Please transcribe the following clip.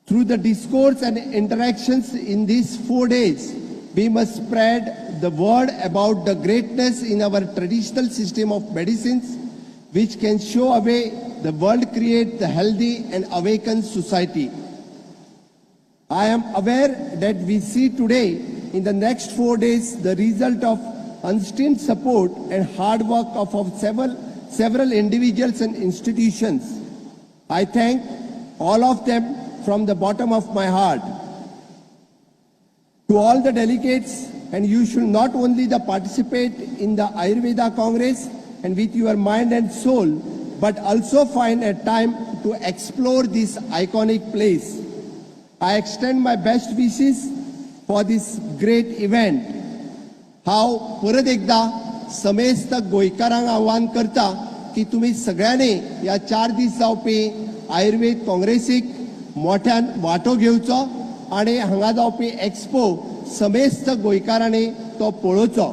Through the discourse and interactions in these 4 days, we must spread the word about the greatness in our traditional system of medicines, which can show a way the world create the healthy and awakened society. I am aware that we see today in the next 4 days the result of unstinted support and hard work of several individuals and institutions. I thank all of them from the bottom of my heart. To all the delegates, and you should not only participate in the Ayurveda Congress and with your mind and soul, but also find a time to explore this iconic place. I extend my best wishes for this great event. हांव परत एकदा समेस्त गोंयकारांक आव्हान करता की तुम्ही सगळ्यांनी या 4 दीस जावपी आयुर्वेद काँग्रेसीक मोठ्यान वांटो घेवचो आणि हांगा जावपी एक्सपो समेस्त गोंयकारांनी तो पळोवचो.